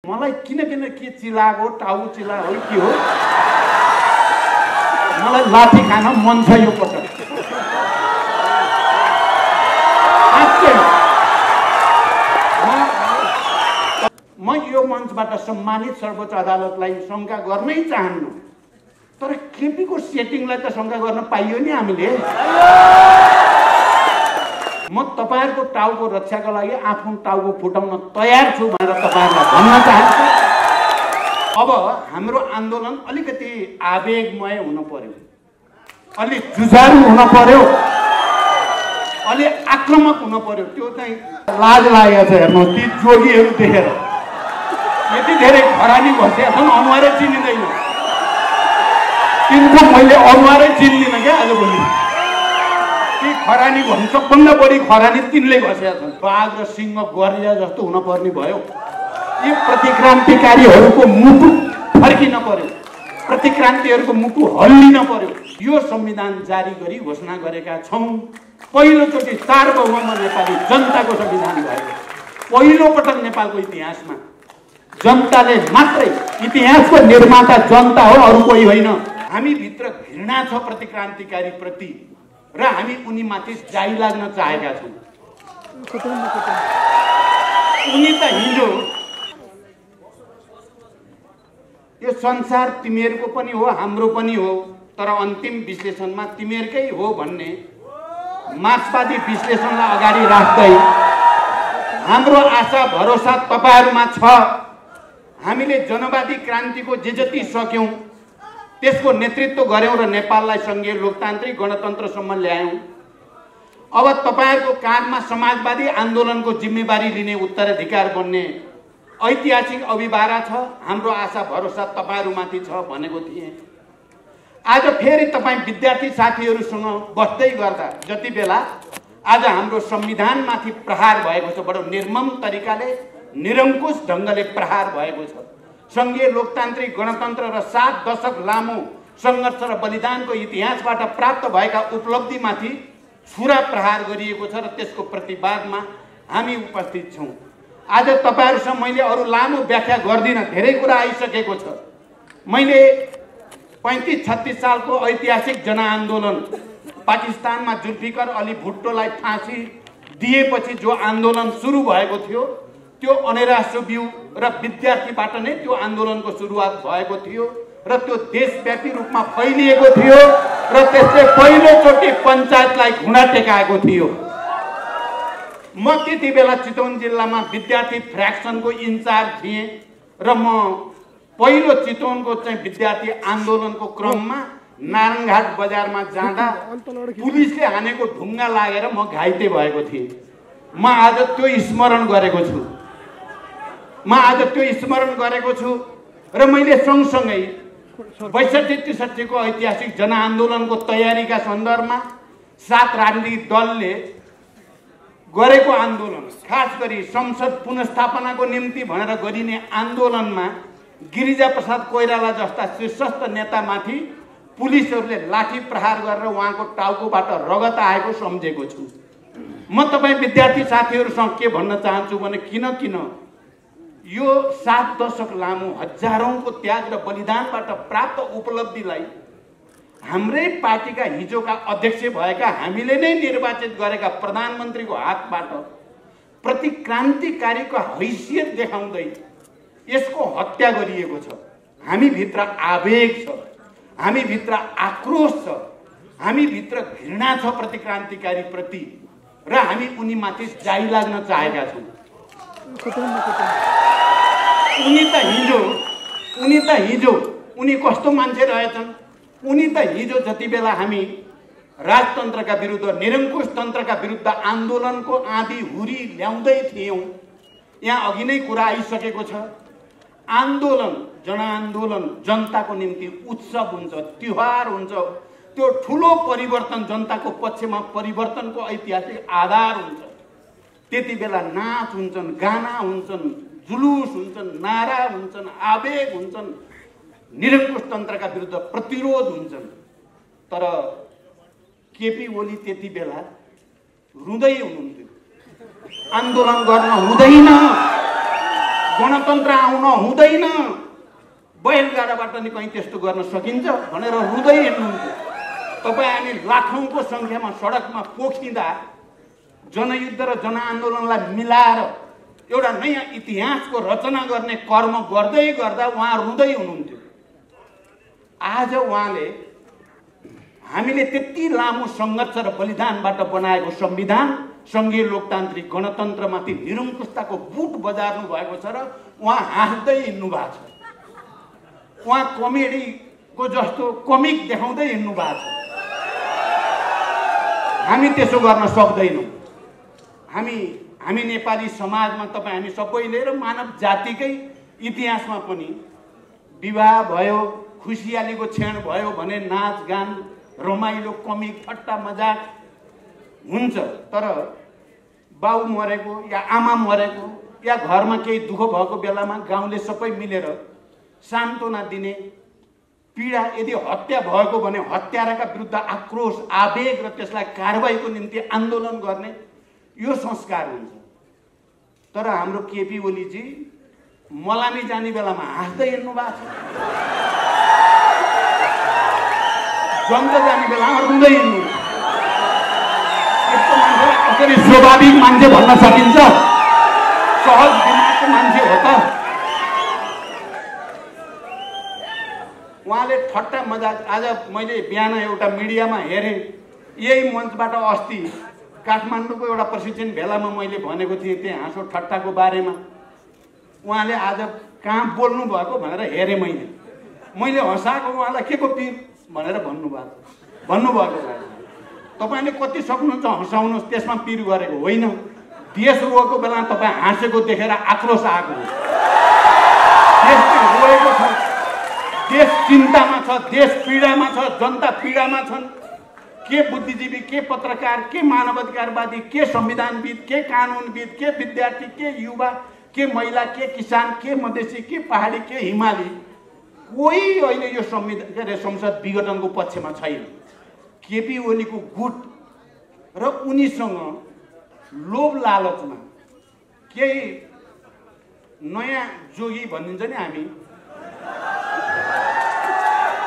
मलाई किन के चिलाएको टाउ चिला हो के हो मलाई लाठी खान मन छ यो पटक। म यो मञ्चबाट सम्मानित सर्वोच्च अदालतलाई शंका गर्नै चाहन्न, तर केपीको सेटिङलाई त शंका गर्न पाइयो नि हामीले। म तपाईहरुको टाउको रक्षाको लागि आफ्नो टाउको फुटाउन तयार छु भनेर तपाईहरुलाई भन्न चाहन्छु। अब हाम्रो आन्दोलन अलिकति आवेगमय हुन पर्यो, अलि जुझारु हुन पर्यो, अलि आक्रामक हुन पर्यो। त्यो चाहिँ लाज लागेको छ हेर्नु ती जोगीहरु देखेर। यति धेरै खरानी बसेका छन् अनुहारै चिनिदैन। तिनको मैले अनुहारै चिन्दिन क्या आजभोलि। ती खरानी भन्नु सबभन्दा बढी खरानी तिनले घसेका छन्। बाघ र सिंह गरिया जस्तो हुन पर्ने भयो। यी प्रतिक्रान्तिकारीहरूको मुटु फर्किन पर्यो, प्रतिक्रान्तिहरूको मुटु हल्लिन पर्यो। यो संविधान जारी गरी घोषणा गरेका छौं। पहिलोचोटि सार्वभौम नेपाली जनताको संविधान भएको, पहिलो पटक नेपालको इतिहासमा जनताले मात्रै, इतिहासको निर्माता जनता हो, अरु कोही होइन। हामी भित्र घृणा छ प्रतिक्रान्तिकारी प्रति र हामी उनीमाथि जाई लाग्न चाहेका छौं। उनी त हिजो यो संसार तिमीहरूको पनि हो हाम्रो पनि हो, तर अन्तिम विश्लेषणमा तिमीहरूकै हो भन्ने मार्क्सवादी विश्लेषणलाई अगाडि राख्दै हाम्रो आशा भरोसा तपाईहरुमा छ। हामीले जनवादी क्रान्तिको जे जति सक्यौं त्यसको नेतृत्व गर्यौं र नेपाललाई संघीय लोकतान्त्रिक गणतन्त्रसम्म ल्यायौं। अब तपाईहरुको काँधमा समाजवादी आन्दोलनको जिम्मेवारी लिने उत्तराधिकार बन्ने ऐतिहासिक अभिभारा छ। हाम्रो आशा भरोसा तपाईहरुमाथि छ भनेको थिएँ। आज फेरि तपाई विद्यार्थी साथीहरुसँग बस्दै गर्दा जति बेला आज हाम्रो संविधानमाथि प्रहार भएको छ, बडो निर्मम तरिकाले निरंकुश ढंगले प्रहार भएको छ। संघीय लोकतान्त्रिक गणतन्त्र र 7 दशक लामो संघर्ष र बलिदानको इतिहासबाट प्राप्त भएका उपलब्धिमाथि छुरा प्रहार गरिएको छ र त्यसको प्रतिवादमा हामी उपस्थित छौं। आज तपाईहरुसँग मैले अरु लामो व्याख्या गर्दिन, धेरै कुरा आइसकेको छ। मैले 35-36 सालको ऐतिहासिक जनआन्दोलन, पाकिस्तानमा जुल्फिकर अली भुट्टोलाई फाँसी दिएपछि जो आन्दोलन सुरु भएको थियो, त्यो अनेराश्रव्यू र विद्यार्थीबाट नै त्यो आन्दोलनको सुरुवात भएको थियो र त्यो देशव्यापी रूपमा फैलिएको थियो र त्यसले पहिलोचोटि पञ्चायतलाई घुँडा टेकाएको थियो। म त्यति बेला चितवन जिल्लामा विद्यार्थी फ्र्याक्सनको इन्चार्ज थिएँ र म पहिलो चितवनको चाहिँ विद्यार्थी आन्दोलनको क्रममा नारायणघाट बजारमा जाँदा पुलिसले हानेको ढुङ्गा लागेर म घाइते भएको थिएँ। म आज त्यो स्मरण गरेको छु र मैले सँगसँगै 62-63 को ऐतिहासिक जनआन्दोलनको तयारीका सन्दर्भमा 7 राजनीतिक दलले गरेको आन्दोलन, खास गरी संसद पुनर्स्थापनाको निम्ति भनेर गरिने आन्दोलनमा गिरिजा प्रसाद कोइराला जस्ता शीर्षस्थ नेतामाथि पुलिसहरूले लाठी प्रहार गरेर उहाँको टाउकोबाट रगत आएको सम्झेको छु। म तपाई विद्यार्थी साथीहरुसँग के भन्न चाहन्छु भने किन यो 7 दशक लामो हजारौंको त्याग र बलिदानबाट प्राप्त उपलब्धिलाई हाम्रै पार्टीका हिजोका अध्यक्ष भएका हामीले नै निर्वाचित गरेका प्रधानमन्त्रीको हातबाट प्रतिक्रान्तिकारीको हैसियत देखाउँदै यसको हत्या गरिएको छ। हामी भित्र आवेग छ, हामी भित्र आक्रोश छ, हामी भित्र घृणा छ प्रतिक्रान्तिकारी प्रति र हामी उनीमाथि जाई लाग्न चाहेका छौं। उनी कस्तो मान्छे रहेछन्? उनी त हिजो जति बेला हामी राजतन्त्रका विरुद्ध, निरंकुश तन्त्रका विरुद्ध आन्दोलनको आँधी हुरी ल्याउँदै थियौं, यहाँ अघि नै कुरा आइसकेको छ। आन्दोलन, जनआन्दोलन जनताको निम्ति उत्सव हुन्छ, त्योहार हुन्छ। त्यो ठूलो परिवर्तन जनताको पक्षमा परिवर्तनको ऐतिहासिक आधार हुन्छ। त्यति बेला नाच हुन्छन्, गाना हुन्छन्, जुलुस हुन्छन्, नारा हुन्छन्, आवेग हुन्छन्, निरंकुश तन्त्रका विरुद्ध प्रतिरोध हुन्छन्। तर केपी ओली त्यति बेला रुँदै हुनुहुन्थ्यो। आन्दोलन गर्न हुँदैन, गणतन्त्र आउन हुँदैन, बैलगाडाबाट नि कहीँ त्यस्तो गर्न सकिन्छ भनेर रुँदै हिँड्नुहुन्थ्यो। तपाईँ हामी लाखौँको सङ्ख्यामा सडकमा पोखिँदा जनयुद्ध र जनआन्दोलनलाई मिलाएर एउटा नयाँ इतिहासको रचना गर्ने कर्म गर्दै गर्दा उहाँ रुँदै हुनुहुन्थ्यो। आज उहाँले हामीले त्यति लामो सङ्घर्ष र बलिदानबाट बनाएको संविधान सङ्घीय लोकतान्त्रिक गणतन्त्रमाथि निरङ्कुशताको बुट बजार्नु भएको छ र उहाँ हाँस्दै हिँड्नु भएको छ। उहाँ कमेडीको जस्तो कमिक देखाउँदै हिँड्नु भएको छ। हामी त्यसो गर्न सक्दैनौँ। हामी नेपाली समाजमा तपाईँ हामी सबैले र मानव जातिकै इतिहासमा पनि विवाह भयो, खुसियालीको क्षण भयो भने नाचगान, रमाइलो, कमिक, ठट्टा मजाक हुन्छ। तर बाउ मरेको या आमा मरेको या घरमा केही दुःख भएको बेलामा गाउँले सबै मिलेर सान्त्वना दिने, पीडा यदि हत्या भएको भने हत्याराका विरुद्ध आक्रोश, आवेग र त्यसलाई कारबाहीको निम्ति आन्दोलन गर्ने यो संस्कार हुन्छ। तर हाम्रो केपी ओलीजी मलामी जाने बेलामा हाँस्दै हिँड्नु भएको छ, जन्त जाने बेलामा रुँदै हिँड्नु। यस्तो मान्छेलाई कसरी स्वाभाविक मान्छे भन्न सकिन्छ? सहज दिमागको मान्छे हो त? उहाँले ठट्टा मजाक, आज मैले बिहान एउटा मिडियामा हेरेँ, यही मञ्चबाट अस्ति काठमाडौँको एउटा प्रशिक्षण भेलामा मैले भनेको थिएँ त्यहाँ हाँसो ठट्टाको बारेमा। उहाँले आज कहाँ बोल्नु भएको भनेर हेरेँ मैले हँसाएको उहाँलाई के को पिर भनेर भन्नुभएको छ। तपाईँले कति सक्नुहुन्छ हँसाउनुहोस्, त्यसमा पिर गरेको होइन। देश रोएको बेला तपाईँ हाँसेको देखेर आक्रोश आएको हो। देश रोएको छ, देश चिन्तामा छ, देश पीडामा छ, जनता पीडामा छन्। के बुद्धिजीवी, के पत्रकार, के मानवाधिकारवादी, के संविधानविद, के कानुनविद, के विद्यार्थी, के युवा, के महिला, के किसान, के मधेसी, के पहाडी, के हिमाली, कोही अहिले यो संसद विघटनको पक्षमा छैन। केपी ओलीको गुट र उनीसँग लोभ लालचमा केही नयाँ जोगी भनिन्छ नि हामी,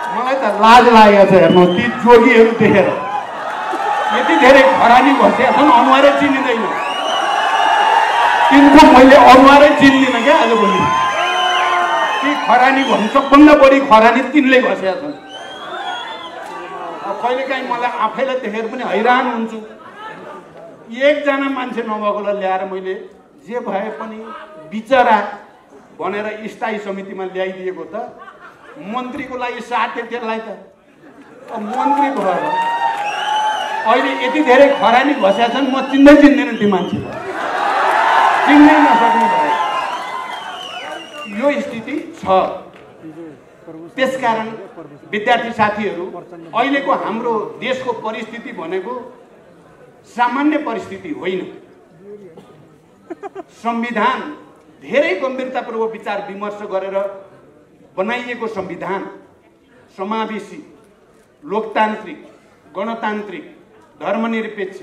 मलाई त लाज लागेको छ हेर्नु ती जोगीहरू देखेर। यति धेरै खरानी घसेका छन्, अनुहारै चिनिँदैन। तिनको मैले अनुहारै चिन्दिनँ क्या आजभोलि। ती खरानी भन्नु सबभन्दा बढी खरानी तिनले घसेका छन्। कहिलेकाहीँ मलाई आफैलाई देखेर पनि हैरान हुन्छु। एकजना मान्छे नभएकोलाई ल्याएर मैले जे भए पनि बिचरा भनेर स्थायी समितिमा ल्याइदिएको त मन्त्रीको लागि साटे त्यसलाई त मन्त्री भएर अहिले यति धेरै खरानी घसेका छन्, म चिन्दैन ती मान्छेलाई, चिन्नै नसक्ने भयो। यो स्थिति छ। त्यसकारण विद्यार्थी साथीहरू, अहिलेको हाम्रो देशको परिस्थिति भनेको सामान्य परिस्थिति होइन। संविधान धेरै गम्भीरतापूर्वक विचार विमर्श गरेर बनाइएको संविधान समावेशी, लोकतान्त्रिक, गणतान्त्रिक, धर्मनिरपेक्ष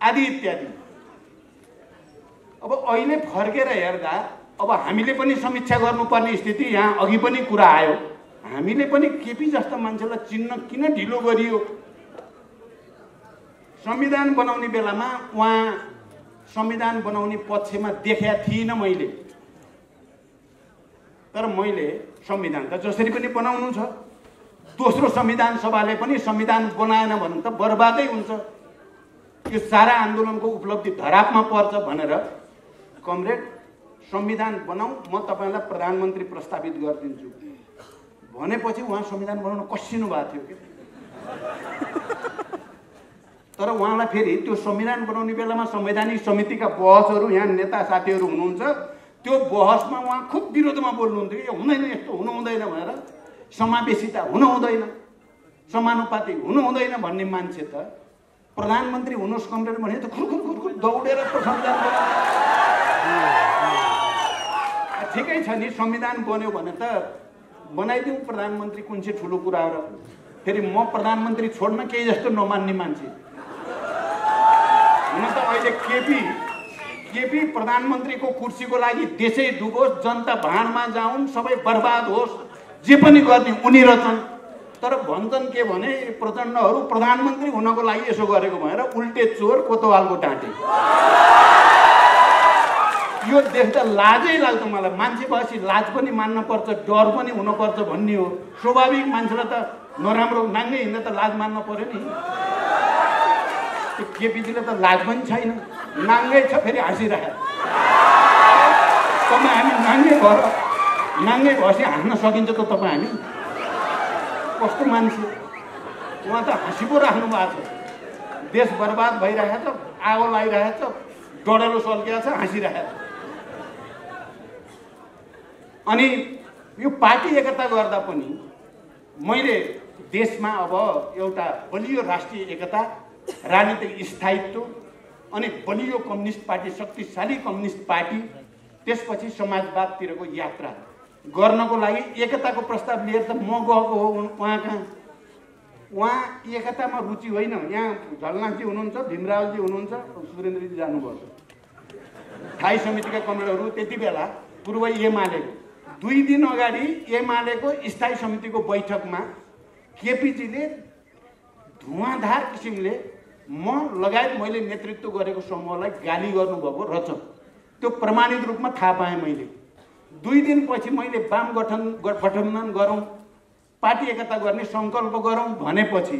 आदि इत्यादि। अब अहिले फर्केर हेर्दा अब हामीले पनि समीक्षा गर्नुपर्ने स्थिति यहाँ अघि पनि कुरा आयो। हामीले पनि केपी जस्ता मान्छेलाई चिन्न किन ढिलो गरियो? संविधान बनाउने बेलामा उहाँ संविधान बनाउने पक्षमा देखेका थिइनँ मैले। तर मैले संविधान त जसरी पनि बनाउनु छ, दोस्रो संविधान सभाले पनि संविधान बनाएन भने त बर्बादै हुन्छ, यो सारा आन्दोलनको उपलब्धि धरापमा पर्छ भनेर कमरेड संविधान बनाऊ, म तपाईलाई प्रधानमन्त्री प्रस्तावित गरिदिन्छु भनेपछि उहाँ संविधान बनाउन कसिनु भएको थियो कि। तर उहाँलाई फेरि त्यो संविधान बनाउने बेलामा संवैधानिक समितिका बहसहरू, यहाँ नेता साथीहरू हुनुहुन्छ, त्यो बहसमा उहाँ खुब विरोधमा बोल्नुहुन्थ्यो कि हुँदैन, यस्तो हुनु हुँदैन भनेर, समावेशिता हुनु हुँदैन, समानुपातिक हुनु हुँदैन भन्ने मान्छे त प्रधानमन्त्री हुनुहोस् कमरेड भने त खुरखुर दौडेर संविधान ठिकै छ नि। संविधान बन्यो भने त बनाइदिउँ प्रधानमन्त्री, कुन चाहिँ ठुलो कुरा हो र। फेरि म प्रधानमन्त्री छोड्न केही जस्तो नमान्ने मान्छे हुन त अहिले केपी प्रधानमन्त्रीको कुर्सीको लागि देशै डुबोस्, जनता भाँडमा जाउन्, सबै बर्बाद होस्, जे पनि गर्ने उनी रहेछन्। तर भन्छन् के भने प्रचण्डहरू प्रधानमन्त्री हुनको लागि यसो गरेको भएर उल्टे चोर कोतवालको डाँटे। यो देख्दा लाजै लाग्छ मलाई। मान्छे भएपछि लाज पनि मान्न पर्छ, डर पनि हुनुपर्छ भन्ने हो। स्वाभाविक मान्छेलाई त नराम्रो नाङ्गै हिँड्दा त लाज मान्न पर्यो नि। केपीजीले त लाज पनि छैन, नाङ्गै छ, फेरि हाँसिरहेको। तपाईँ हामी नाङ्गै भएपछि हाँस्न सकिन्छ त तपाईँ हामी? कस्तो मान्छे उहाँ त हाँसी पो राख्नु भएको छ। देश बर्बाद भइरहेछ, आगो लागिरहेछ, डढेलो सल्किएको छ, हाँसिरहेछ। अनि यो पार्टी एकता गर्दा पनि मैले देशमा अब एउटा बलियो राष्ट्रिय एकता, राजनीतिक स्थायित्व, अनि बलियो कम्युनिस्ट पार्टी, शक्तिशाली कम्युनिस्ट पार्टी, त्यसपछि समाजवादतिरको यात्रा गर्नको लागि एकताको प्रस्ताव लिएर त म गएको हो उहाँ कहाँ। उहाँ एकतामा रुचि होइन। यहाँ झलनाथजी हुनुहुन्छ, भीमरावजी हुनुहुन्छ, सुरेन्द्रजी जानुभयो। स्थायी समितिका कमरेडहरू त्यति बेला पूर्व एमालेको 2 दिन अगाडि एमालेको स्थायी समितिको बैठकमा केपीजीले धुवाँधार किसिमले म लगायत मैले नेतृत्व गरेको समूहलाई गाली गर्नुभएको रहेछ। त्यो प्रमाणित रूपमा थाहा पाएँ मैले। 2 दिनपछि मैले वाम गठबन्धन गरौँ, पार्टी एकता गर्ने सङ्कल्प गरौँ भनेपछि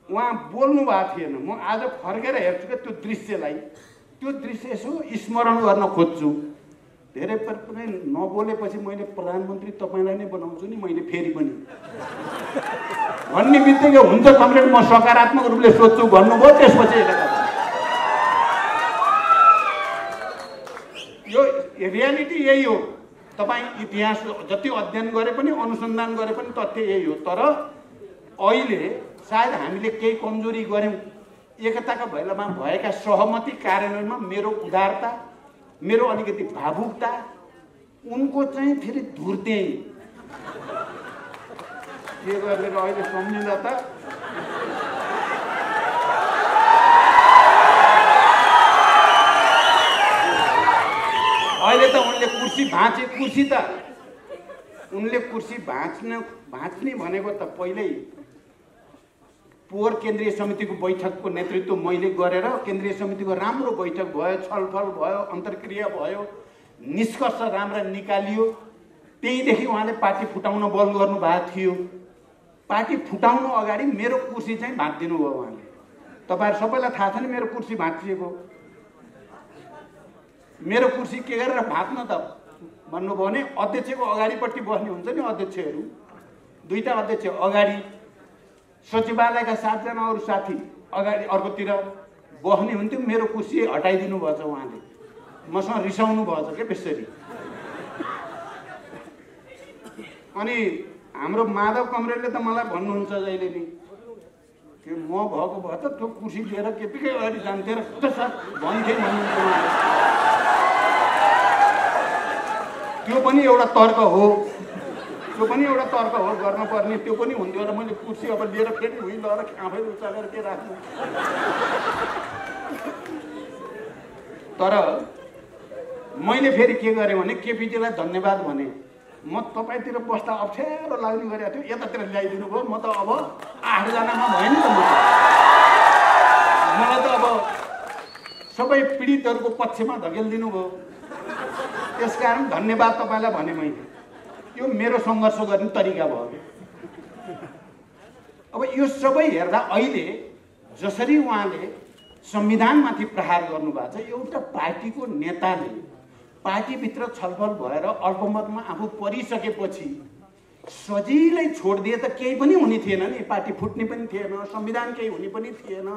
उहाँ बोल्नु भएको थिएन। म आज फर्केर हेर्छु कि त्यो दृश्यलाई, त्यो दृश्य यसो स्मरण गर्न खोज्छु। धेरै पनि नबोलेपछि मैले प्रधानमन्त्री तपाईँलाई नै बनाउँछु नि मैले फेरि पनि भन्ने बित्तिकै हुन्छ कमरेड, म सकारात्मक रूपले सोध्छु भन्नुभयो। त्यसपछि यो रियालिटी यही हो। तपाईँ इतिहास जति अध्ययन गरे पनि, अनुसन्धान गरे पनि तथ्य यही हो। तर अहिले सायद हामीले केही कमजोरी गऱ्यौँ। एकताका बेलामा भएका सहमति कार्यान्वयनमा मेरो उदारता, मेरो अलिकति भावुकता, उनको चाहिँ फेरि धुर्ते के गरेर अहिले सम्झिँदा त अहिले त उनले कुर्सी भाँचे। कुर्सी त उनले कुर्सी भाँच्ने भनेको त पहिल्यै पोहोर केन्द्रीय समितिको बैठकको नेतृत्व मैले गरेर केन्द्रीय समितिको राम्रो बैठक भयो, छलफल भयो, अन्तर्क्रिया भयो, निष्कर्ष राम्रा निकालियो। त्यहीदेखि उहाँले पार्टी फुटाउन बल गर्नु भएको थियो। पार्टी फुटाउनु अगाडि मेरो कुर्सी चाहिँ भाँचिदिनु भयो उहाँले। तपाईँहरू सबैलाई थाहा छ नि मेरो कुर्सी भाँचिएको। मेरो कुर्सी के गरेर भाँच्न त भन्नुभयो भने अध्यक्षको अगाडिपट्टि बस्ने हुन्छ नि अध्यक्षहरू, 2टा अध्यक्ष अगाडि, सचिवालयका 7 जना अरू साथी अगाडि अर्कोतिर बस्ने हुन्थ्यो। मेरो कुर्सी हटाइदिनु भएछ उहाँले, मसँग रिसाउनु भएछ के बेसरी। अनि हाम्रो माधव कमरेडले त मलाई भन्नुहुन्छ जहिले नि कि म भएको भए त त्यो कुर्सी लिएर केपीकै अगाडि जान्थेँ र सर भन्थेँ भन्नुहुन्छ उहाँले। त्यो पनि एउटा तर्क हो, त्यो पनि एउटा तर्क हो गर्नुपर्ने। त्यो पनि हुन्थ्यो र मैले कुर्सी अब लिएर फेरि उही लगेर आफै उचालेर के राख्नु। तर मैले फेरि के गरेँ भने केपीजीलाई धन्यवाद भने। म तपाईँतिर बस्दा अप्ठ्यारो लाग्ने गरेको थियो, यतातिर ल्याइदिनु भयो। म त अब 8 जनामा भयो नि त। मलाई त अब सबै पीडितहरूको पक्षमा धकेलिदिनु भयो। त्यसकारण धन्यवाद तपाईँलाई भने मैले। यो मेरो सङ्घर्ष गर्ने तरिका भयो। अब यो सबै हेर्दा अहिले जसरी उहाँले संविधानमाथि प्रहार गर्नुभएको छ, एउटा पार्टीको नेताले पार्टीभित्र छलफल भएर अल्पमतमा आफू परिसकेपछि सजिलै छोडिदिए त केही पनि हुने थिएन नि, पार्टी फुट्ने पनि थिएन, संविधान केही हुने पनि थिएन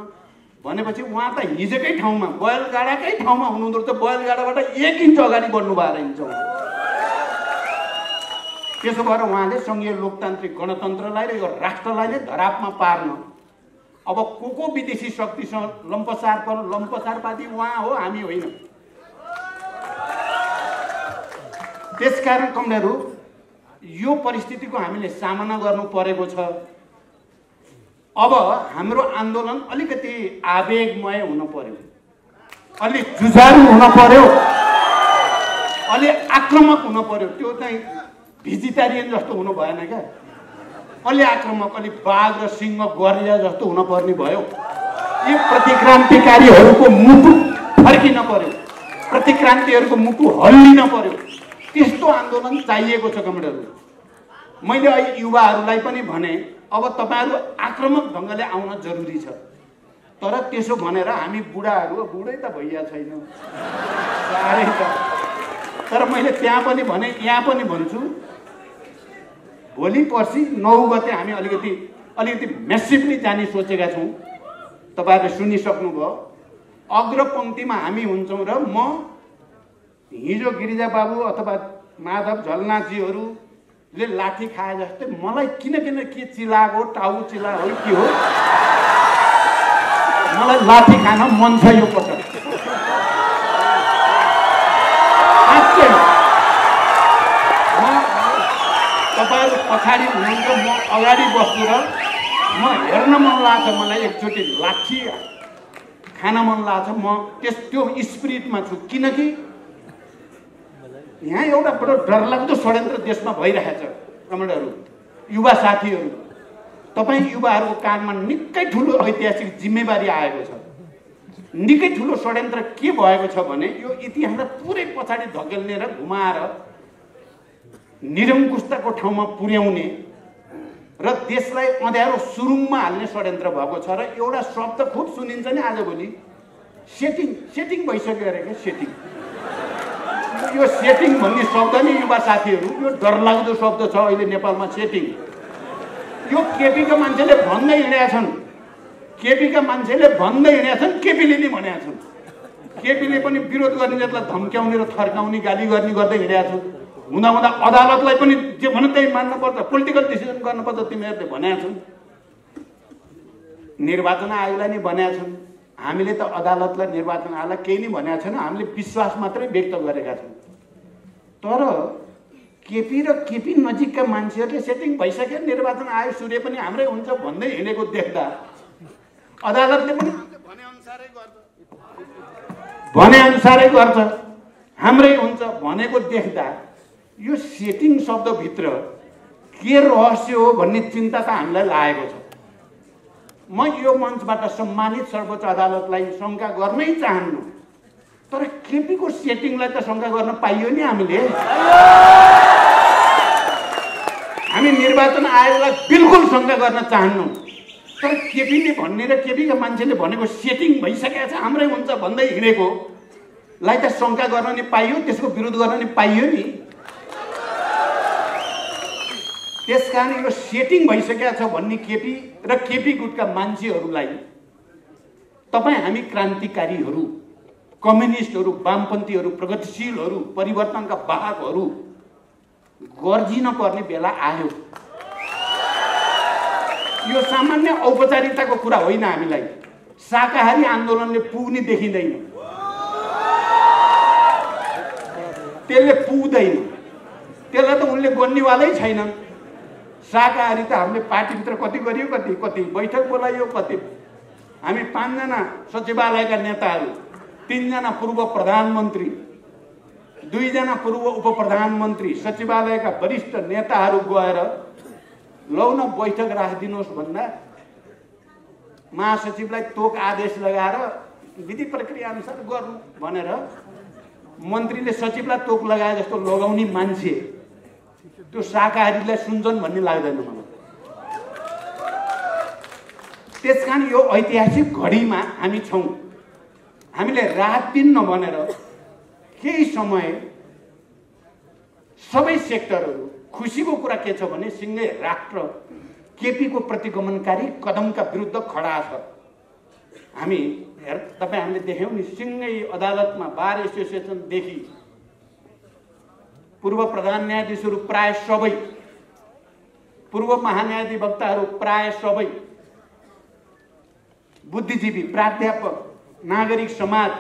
भनेपछि उहाँ त हिजोकै ठाउँमा, बैलगाडाकै ठाउँमा हुनुहुँदो रहेछ। बैलगाडाबाट 1 इन्च अगाडि बढ्नु भएको रहेछ। त्यसो भएर उहाँले सङ्घीय लोकतान्त्रिक गणतन्त्रलाई र यो राष्ट्रलाई नै धरापमा पार्न अब को विदेशी शक्तिसँग लम्पसारवादी उहाँ हो, हामी होइन। त्यसकारण कमरेडहरू यो परिस्थितिको हामीले सामना गर्नु परेको छ। अब हाम्रो आन्दोलन अलिकति आवेगमय हुनु पर्यो। अलि जुझारु हुन पर्यो, अलि आक्रामक हुन पर्यो। त्यो चाहिँ भेजिटेरियन जस्तो हुनु भएन क्या। अलि आक्रामक, अलि बाघ र सिंह गरिया जस्तो हुन पर्ने भयो। यी प्रतिक्रान्तिकारीहरूको मुटु फर्किन पर्यो, प्रतिक्रान्तिहरूको मुटु हल्लिन पर्यो। त्यस्तो आन्दोलन चाहिएको छ कमरेडहरू। मैले अहिले युवाहरूलाई पनि भने अब तपाईहरु आक्रामक ढङ्गले आउन जरुरी छ। तर त्यसो भनेर हामी बुढाहरू बुढै त भइया छैन साह्रै त। तर मैले त्यहाँ पनि भने, यहाँ पनि भन्छु, भोलि पर्सि 9 गते हामी अलिकति म्यासिभली जाने सोचेका छौँ। तपाईहरुले सुनिसक्नुभयो। अग्रपङ्क्तिमा हामी हुन्छौँ र म हिजो गिरिजा बाबु अथवा माधव झलनाथजीहरूले लाठी खाए जस्तै मलाई किन के चिलाएको, टाउ चिला हो के हो, मलाई लाठी खान मन छ यो पटक। तपाईहरु पछाडि हुनुहुन्छ, म अगाडि बस्छु र म हेर्न मन लाग्छ, मलाई एकचोटि लाठी खान मन लाग्छ। म त्यो स्पिरिटमा छु। किनकि यहाँ एउटा बडो डरलाग्दो षड्यन्त्र देशमा भइरहेछ कमरेडहरू, युवा साथीहरू। तपाईँ युवाहरूको कानमा निकै ठुलो ऐतिहासिक जिम्मेवारी आएको छ। निकै ठुलो षड्यन्त्र के भएको छ भने यो इतिहासलाई पुरै पछाडि धकेल्ने र घुमाएर निरङ्कुशताको ठाउँमा पुर्याउने र देशलाई अँध्यारो सुरुङमा हाल्ने षड्यन्त्र भएको छ। र एउटा शब्द खुब सुनिन्छ नि आजभोलि, सेटिङ भइसक्यो अरे क्या। सेटिङ, यो सेटिङ भन्ने शब्द नि युवा साथीहरू यो डरलाग्दो शब्द छ अहिले नेपालमा। सेटिङ यो केपीका मान्छेले भन्दै हिँडेका छन्, केपीका मान्छेले भन्दै हिँडेका छन्, केपीले नि भनेका छन्। केपीले पनि विरोध गर्ने जसलाई धम्क्याउने र थर्काउने गाली गर्ने गर्दै हिँडेका छन्। हुँदा हुँदा अदालतलाई पनि जे भन्यो त्यही मान्नुपर्छ, पोलिटिकल डिसिजन गर्नुपर्छ तिमीहरूले भनेका छन्। निर्वाचन आयोगलाई नि भनेका छन्। हामीले त अदालतलाई, निर्वाचन आयोगलाई केही नि भनेका छैन, हामीले विश्वास मात्रै व्यक्त गरेका छौँ। तर केपी र केपी नजिकका मान्छेहरूले सेटिङ भइसक्यो, निर्वाचन आयोग सूर्य पनि हाम्रै हुन्छ भन्दै हिँडेको देख्दा अदालतले पनि भने अनुसारै गर्छ, हाम्रै हुन्छ भनेको देख्दा यो सेटिङ शब्दभित्र के रहस्य हो भन्ने चिन्ता त हामीलाई लागेको छ। म यो मञ्चबाट सम्मानित सर्वोच्च अदालतलाई शङ्का गर्नै चाहन्नु, तर केपीको सेटिङलाई त शङ्का गर्न पाइयो नि हामीले। हामी निर्वाचन आयोगलाई बिल्कुल शङ्का गर्न चाहन्नौँ, तर केपीले भन्ने र केपीका मान्छेले भनेको सेटिङ भइसकेको छ, हाम्रै हुन्छ भन्दै हिँडेकोलाई त शङ्का गर्न नि पाइयो, त्यसको विरोध गर्न नि पाइयो नि। त्यसकारण यो सेटिङ भइसकेको छ भन्ने केपी र केपी गुटका मान्छेहरूलाई तपाईँ हामी क्रान्तिकारीहरू, कम्युनिस्टहरू, वामपन्थीहरू, प्रगतिशीलहरू, परिवर्तनका वाहकहरू गर्जिन पर्ने बेला आयो। यो सामान्य औपचारिकताको कुरा होइन। हामीलाई शाकाहारी आन्दोलनले पुग्ने देखिँदैन, त्यसले पुग्दैन, त्यसलाई त उनले गर्नेवालै छैनन्। शाकाहारी त हामीले पार्टीभित्र कति गरियो, कति बैठक बोलाइयो, कति हामी 5 जना सचिवालयका नेताहरू, 3 जना पूर्व प्रधानमन्त्री, 2 जना पूर्व उप प्रधानमन्त्री, सचिवालयका वरिष्ठ नेताहरू गएर लौ न बैठक राखिदिनुहोस् भन्दा महासचिवलाई तोक आदेश लगाएर विधि प्रक्रिया अनुसार गर्नु भनेर मन्त्रीले सचिवलाई तोक लगाए जस्तो लगाउने मान्छे त्यो शाकाहारीलाई सुन्छन् भन्ने लाग्दैन मलाई। त्यसकारण यो ऐतिहासिक घडीमा हामी छौँ। हामीले रात दिन नभनेर केही समय सबै सेक्टरहरू, खुसीको कुरा के छ भने सिङ्गै राष्ट्र केपीको प्रतिगमनकारी कदमका विरुद्ध खडा छ। तपाईँ हामीले देख्यौँ नि, सिङ्गै अदालतमा बार एसोसिएसनदेखि पूर्व प्रधान न्यायाधीशहरू प्राय सबै, पूर्व महान्यायाधिवक्ताहरू प्राय सबै, बुद्धिजीवी, प्राध्यापक, नागरिक समाज,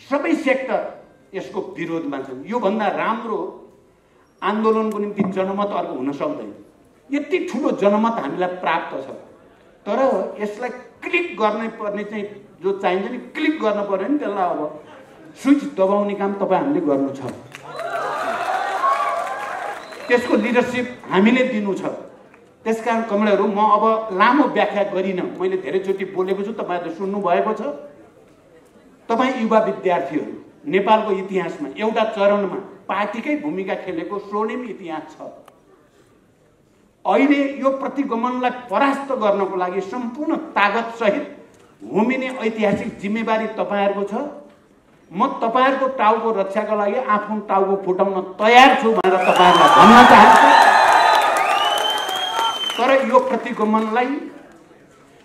सबै सेक्टर यसको विरोधमा छन्। योभन्दा राम्रो आन्दोलनको निम्ति जनमत अर्को हुन सक्दैन। यति ठुलो जनमत हामीलाई प्राप्त छ, तर यसलाई क्लिक गर्नै पर्ने चाहिँ जो चाहिन्छ नि क्लिक गर्न पर्यो नि त्यसलाई अब स्विच दबाउने काम तपाईँ हामीले गर्नु छ। त्यसको लिडरसिप हामीले दिनु छ। त्यसकारण कमरेडहरू म अब लामो व्याख्या गरिनँ, मैले धेरैचोटि बोलेको छु, तपाईँहरूले सुन्नु भएको छ। तपाईँ युवा विद्यार्थीहरू नेपालको इतिहासमा एउटा चरणमा पार्टीकै भूमिका खेलेको स्वर्णिम इतिहास छ। अहिले यो प्रतिगमनलाई परास्त गर्नको लागि सम्पूर्ण तागत सहित होमिने ऐतिहासिक जिम्मेवारी तपाईहरुको छ। म तपाईहरुको टाउको रक्षाको लागि आफ्नो टाउको फुटाउन तयार छु भनेर तपाईहरुलाई भन्न चाहन्छु। तर यो प्रतिगमनलाई,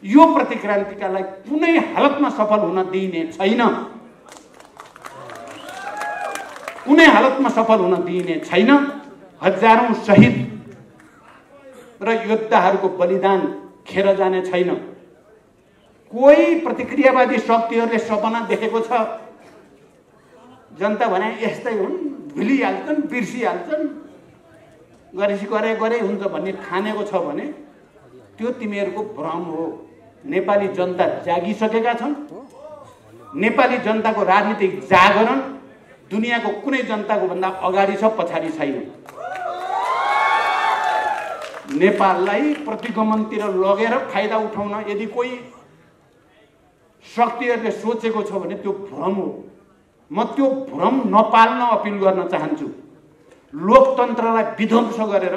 यो प्रतिक्रान्तिकालाई कुनै हालतमा सफल हुन दिइने छैन। कुनै हालतमा सफल हुन दिइने छैन। हजारौं शहीद र योद्धाहरूको बलिदान खेर जाने छैन। कोही प्रतिक्रियावादी शक्तिहरूले सपना देखेको छ जनता भने यस्तै हुन्, भुलिहाल्छन्, बिर्सिहाल्छन्, गरे हुन्छ भन्ने ठानेको छ भने त्यो तिमीहरूको भ्रम हो। नेपाली जनता जागिसकेका छन्। नेपाली जनताको राजनीतिक जागरण दुनियाँको कुनै जनताको भन्दा अगाडि छ, पछाडि छैन। नेपाललाई प्रतिगमनतिर लगेर फाइदा उठाउन यदि कोही शक्तिहरूले सोचेको छ भने त्यो भ्रम हो। म त्यो भ्रम नपाल्न अपिल गर्न चाहन्छु। लोकतन्त्रलाई विध्वंस गरेर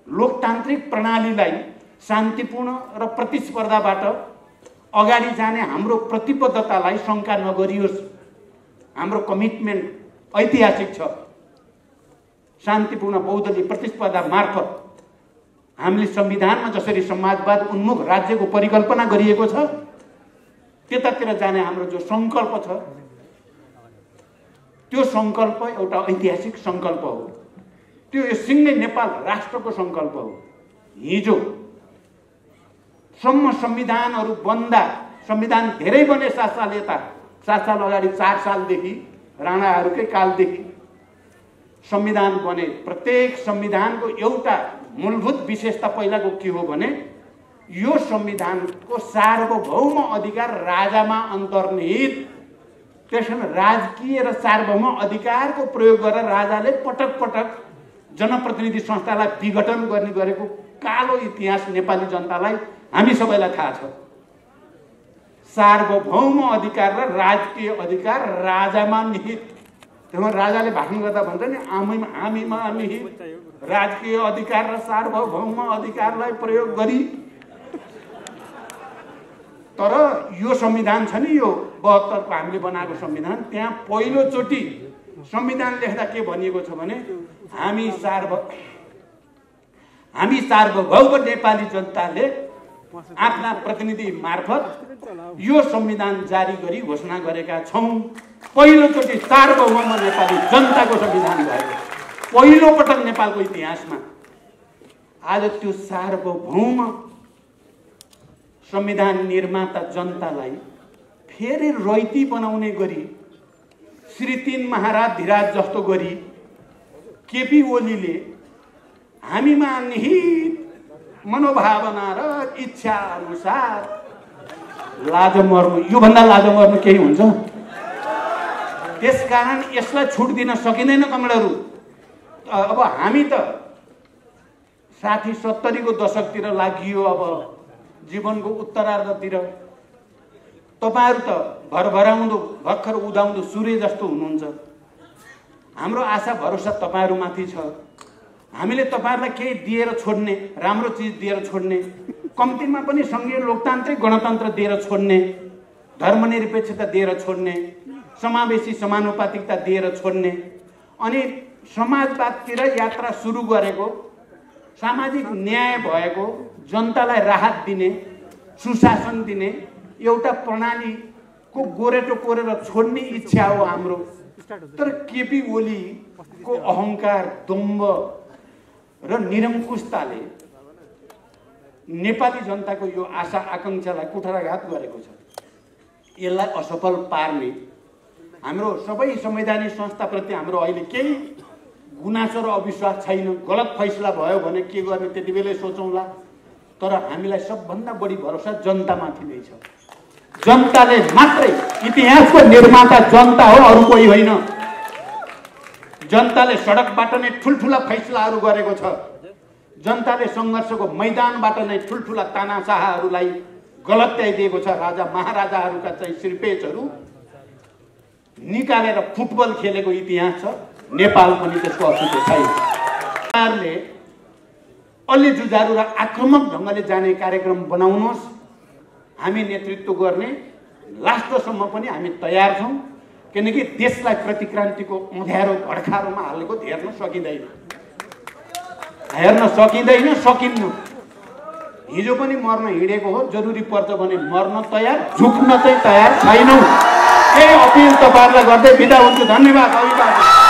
लोकतान्त्रिक प्रणालीलाई शान्तिपूर्ण र प्रतिस्पर्धाबाट अगाडि जाने हाम्रो प्रतिबद्धतालाई शङ्का नगरियोस्। हाम्रो कमिटमेन्ट ऐतिहासिक छ। शान्तिपूर्ण बहुदलीय प्रतिस्पर्धा मार्फत हामीले संविधानमा जसरी समाजवाद उन्मुख राज्यको परिकल्पना गरिएको छ त्यतातिर जाने हाम्रो जो संकल्प छ त्यो संकल्प एउटा ऐतिहासिक संकल्प हो। त्यो यो सिङ्गै नेपाल राष्ट्रको संकल्प हो। हिजो सम्म संविधानहरू बन्दा, संविधान धेरै बने 7 साल यता, 7 साल अगाडि 4 सालदेखि राणाहरूकै कालदेखि संविधान बने। प्रत्येक संविधानको एउटा मूलभूत विशेषता पहिलाको के हो भने यो संविधानको सार्वभौम अधिकार राजामा अन्तर्निहित। त्यसैले राजकीय र सार्वभौम अधिकारको प्रयोग गरेर राजाले पटक पटक जनप्रतिनिधि संस्थालाई विघटन गर्ने गरेको कालो इतिहास नेपाली जनतालाई हामी सबैलाई थाहा छ। सार्वभौम अधिकार र राजकीय अधिकार राजामा निहित। त्यसमा राजाले भाषण गर्दा भन्छ नि हामीमा निहित राजकीय अधिकार र सार्वभौम अधिकारलाई प्रयोग गरी। तर यो संविधान छ नि, यो 72 को हामीले बनाएको संविधान, त्यहाँ पहिलोचोटि संविधान लेख्दा के भनिएको छ भने हामी सार्वभौम नेपाली जनताले आफ्ना प्रतिनिधि मार्फत यो संविधान जारी गरी घोषणा गरेका छौं। पहिलोचोटि सार्वभौम नेपाली जनताको संविधान भएको पहिलो पटक नेपालको इतिहासमा। आज त्यो सार्वभौम संविधान निर्माता जनतालाई फेरि रैती बनाउने गरी श्री 3 महाराज धीराज जस्तो गरी केपी ओलीले हामीमा निहित मनोभावना र इच्छा अनुसार लाजमर्नु, यो भन्दा लाजमर्नु केही हुन्छ? त्यसकारण यसलाई छुट दिन सकिँदैन कमरेडहरू। अब हामी त 60-70 को दशकतिर लागियो। अब जीवनको उत्तरार्धतिर तपाईहरु त भरभराउँदो भर्खर उदाउँदो सूर्य जस्तो हुनुहुन्छ। हाम्रो आशा भरोसा तपाईहरुमाथि छ। हामीले तपाईहरुलाई केही दिएर छोड्ने, राम्रो चीज दिएर छोड्ने, कम्तीमा पनि संघीय लोकतान्त्रिक गणतन्त्र दिएर छोड्ने, धर्मनिरपेक्षता दिएर छोड्ने, समावेशी समानुपातिकता दिएर छोड्ने, अनि समाजवादतिर यात्रा सुरु गरेको, सामाजिक न्याय भएको, जनतालाई राहत दिने, सुशासन दिने एउटा प्रणालीको गोरेटो कोरेर छोड्ने इच्छा हो हाम्रो। तर केपी ओलीको अहंकार, दम्भ र निरङ्कुशताले नेपाली जनताको यो आशा आकांक्षालाई कुठाराघात गरेको छ। यसलाई असफल पार्ने हाम्रो सबै संवैधानिक संस्थाप्रति हाम्रो अहिले केही गुनासो र अविश्वास छैन। गलत फैसला भयो भने के गर्ने त्यति बेलै सोचौँला। तर हामीलाई सबभन्दा बढी भरोसा जनतामाथि नै छ। जनताले मात्रै, इतिहासको निर्माता जनता हो, अरू कोही होइन। जनताले सडकबाट नै ठुल्ठुला फैसलाहरू गरेको छ। जनताले सङ्घर्षको मैदानबाट नै ठुल्ठुला तानाशाहहरूलाई गलत्याइदिएको छ। राजा महाराजाहरूका चाहिँ श्रीपेजहरू निकालेर फुटबल खेलेको इतिहास छ। नेपाल पनि त्यसको अछुतो छैन। सरकारले अलि जुझारु र आक्रमक ढङ्गले जाने कार्यक्रम बनाउनुहोस्। हामी नेतृत्व गर्ने लास्टसम्म पनि हामी तयार छौँ, किनकि देशलाई प्रतिक्रान्तिको अँध्यारो भड्खारोमा हालेको हेर्न सकिँदैन, सकिन्न। हिजो पनि मर्न हिँडेको हो, जरुरी पर्छ भने मर्न तयार, झुक्न चाहिँ तयार छैनौँ। यही अपिल तपाईँहरूलाई गर्दै बिदा हुन्छु। धन्यवाद। अभिवादन।